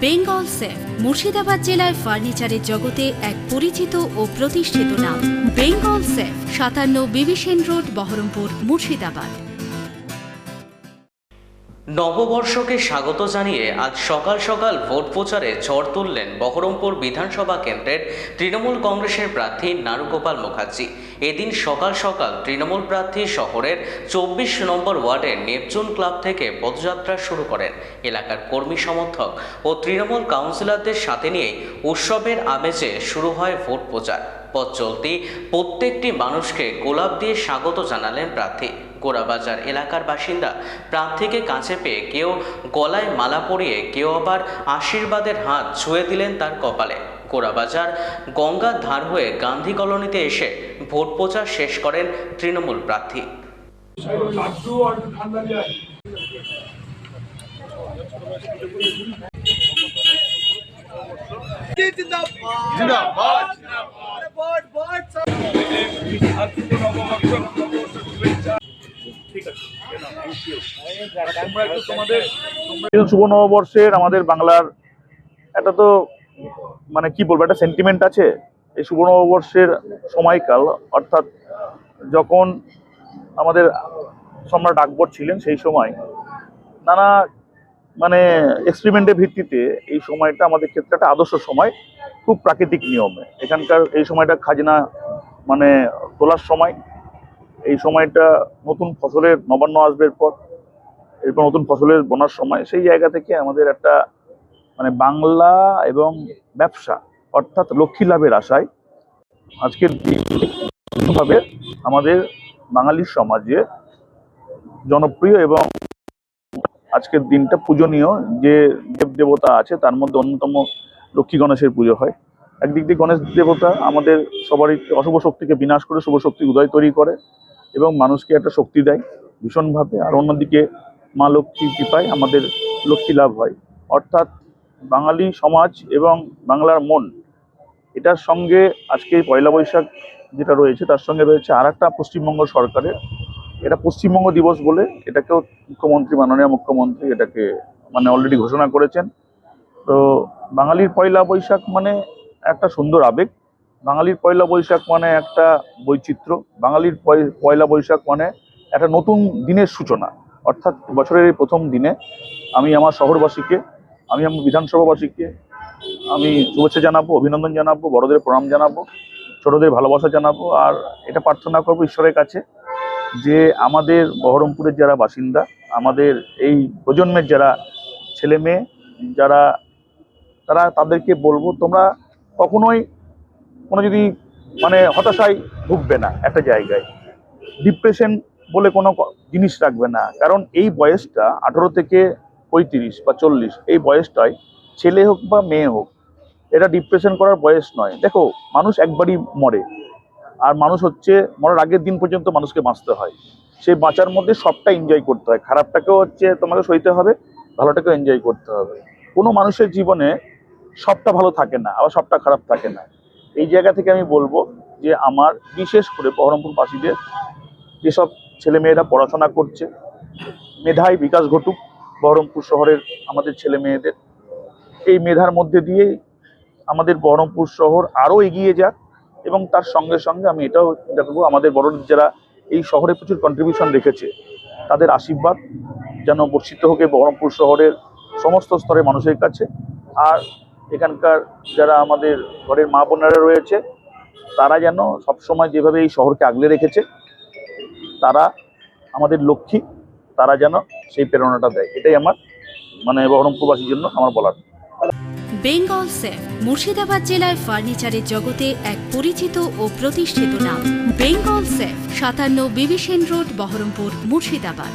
Bengal safe Murshidabad জেলায় ফার্নিচারের জগতে এক পরিচিত ও প্রতিষ্ঠিত নাম। বেঙ্গল সেফ ৫৭ বিবি সেন রোড, বহরমপুর, মুর্শিদাবাদ। নববর্ষকে স্বাগত জানিয়ে আজ সকাল সকাল ভোট প্রচারে ঝড় তুললেন বহরমপুর বিধানসভা কেন্দ্রের তৃণমূল কংগ্রেসের প্রার্থী নারুগোপাল মুখার্জি। এদিন সকাল সকাল তৃণমূল প্রার্থী শহরের ২৪ নম্বর ওয়ার্ডের নেপচুন ক্লাব থেকে পদযাত্রা শুরু করেন। এলাকার কর্মী সমর্থক ও তৃণমূল কাউন্সিলরদের সাথে নিয়ে উৎসবের আমেজে শুরু হয় ভোট প্রচার। পথ চলতি প্রত্যেকটি মানুষকে গোলাপ দিয়ে স্বাগত জানালেন প্রার্থী। গোড়াবাজার এলাকার বাসিন্দা প্রার্থীকে কাছে পেয়ে কেউ গলায় মালা পরিয়ে, কেউ আবার আশীর্বাদের হাত ছুঁয়ে দিলেন তার কপালে। গোড়াবাজার গঙ্গার ধার হয়ে গান্ধী কলোনিতে এসে ভোট প্রচার শেষ করেন তৃণমূল প্রার্থী। শুভ নববর্ষের আমাদের বাংলার একটা তো মানে কি বলবো, একটা সেন্টিমেন্ট আছে। এই শুভ নববর্ষের সময়কাল, অর্থাৎ যখন আমাদের সম্রাট আকবর ছিলেন, সেই সময় নানা মানে এক্সপেরিমেন্টের ভিত্তিতে এই সময়টা আমাদের ক্ষেত্রে একটা আদর্শ সময়, খুব প্রাকৃতিক নিয়মে। এখানকার এই সময়টা খাজনা মানে তোলার সময়, এই সময়টা নতুন ফসলের নবান্ন আসবার পর, এরপর নতুন ফসলের বোনার সময়। সেই জায়গা থেকে আমাদের একটা মানে বাংলা এবং ব্যবসা অর্থাৎ লক্ষ্মী লাভের আশায় আজকের দিনভাবে আমাদের বাঙালির সমাজে জনপ্রিয় এবং আজকের দিনটা পূজনীয়। যে দেব দেবতা আছে তার মধ্যে অন্যতম লক্ষ্মী গণেশের পুজো হয়। একদিক দিয়ে গণেশ দেবতা আমাদের সবারই অশুভ শক্তিকে বিনাশ করে শুভ শক্তি উদয় তৈরি করে এবং মানুষকে একটা শক্তি দেয় ভীষণভাবে। আর অন্যদিকে মা লক্ষ্মীর কৃপায় আমাদের লক্ষ্মী লাভ হয়। অর্থাৎ বাঙালি সমাজ এবং বাংলার মন, এটার সঙ্গে আজকে পয়লা বৈশাখ যেটা রয়েছে তার সঙ্গে রয়েছে আর একটা পশ্চিমবঙ্গ সরকারের, এটা পশ্চিমবঙ্গ দিবস বলে এটাকেও মুখ্যমন্ত্রী, মাননীয় মুখ্যমন্ত্রী এটাকে মানে অলরেডি ঘোষণা করেছেন। তো বাঙালির পয়লা বৈশাখ মানে একটা সুন্দর আবেগ, বাঙালির পয়লা বৈশাখ মানে একটা বৈচিত্র্য, বাঙালির পয়লা বৈশাখ মানে একটা নতুন দিনের সূচনা। অর্থাৎ বছরের এই প্রথম দিনে আমি আমার শহরবাসীকে, আমি আমার বিধানসভাবাসীকে আমি শুভেচ্ছা জানাবো, অভিনন্দন জানাবো, বড়দের প্রণাম জানাবো, ছোটদের ভালোবাসা জানাবো। আর এটা প্রার্থনা করবো ঈশ্বরের কাছে যে আমাদের বহরমপুরের যারা বাসিন্দা, আমাদের এই প্রজন্মের যারা ছেলে মেয়ে যারা, তাদেরকে বলবো তোমরা কখনোই কোনো যদি মানে হতাশায় ভুগবে না, একটা জায়গায় ডিপ্রেশন বলে কোনো জিনিস রাখবে না। কারণ এই বয়সটা 18 থেকে 35 বা 40, এই বয়সটায় ছেলে হোক বা মেয়ে হোক, এটা ডিপ্রেশন করার বয়স নয়। দেখো, মানুষ একবারই মরে, আর মানুষ হচ্ছে মরার আগের দিন পর্যন্ত মানুষকে বাঁচতে হয়। সেই বাঁচার মধ্যে সবটা এনজয় করতে হয়, খারাপটাকেও হচ্ছে তোমাকে সইতে হবে, ভালোটাকেও এনজয় করতে হবে। কোনো মানুষের জীবনে সবটা ভালো থাকে না, আবার সবটা খারাপ থাকে না। এই জায়গা থেকে আমি বলবো যে আমার বিশেষ করে বহরমপুরবাসীদের যেসব ছেলেমেয়েরা পড়াশোনা করছে, মেধায় বিকাশ ঘটুক বহরমপুর শহরের আমাদের ছেলে মেয়েদের। এই মেধার মধ্যে দিয়েই আমাদের বহরমপুর শহর আরও এগিয়ে যাক। এবং তার সঙ্গে সঙ্গে আমি এটাও দেখবো আমাদের বড়দের যারা এই শহরে প্রচুর কন্ট্রিবিউশন রেখেছে, তাদের আশীর্বাদ যেন বর্ষিত হোক বহরমপুর শহরের সমস্ত স্তরের মানুষের কাছে। আর এখানকার যারা আমাদের ঘরের মা বোনেরা রয়েছে, তারা যেন সবসময় যেভাবে এই শহরকে আগলে রেখেছে, তারা আমাদের লক্ষ্মী, তারা যেন সেই প্রেরণাটা দেয়। এটাই আমার মানে বহরমপুরবাসীর জন্য আমার বলার। বেঙ্গল সেফ মুর্শিদাবাদ জেলায় ফার্নিচারের জগতে এক পরিচিত ও প্রতিষ্ঠিত নাম। বেঙ্গল সেফ ৫৭ বিবি সেন রোড, বহরমপুর, মুর্শিদাবাদ।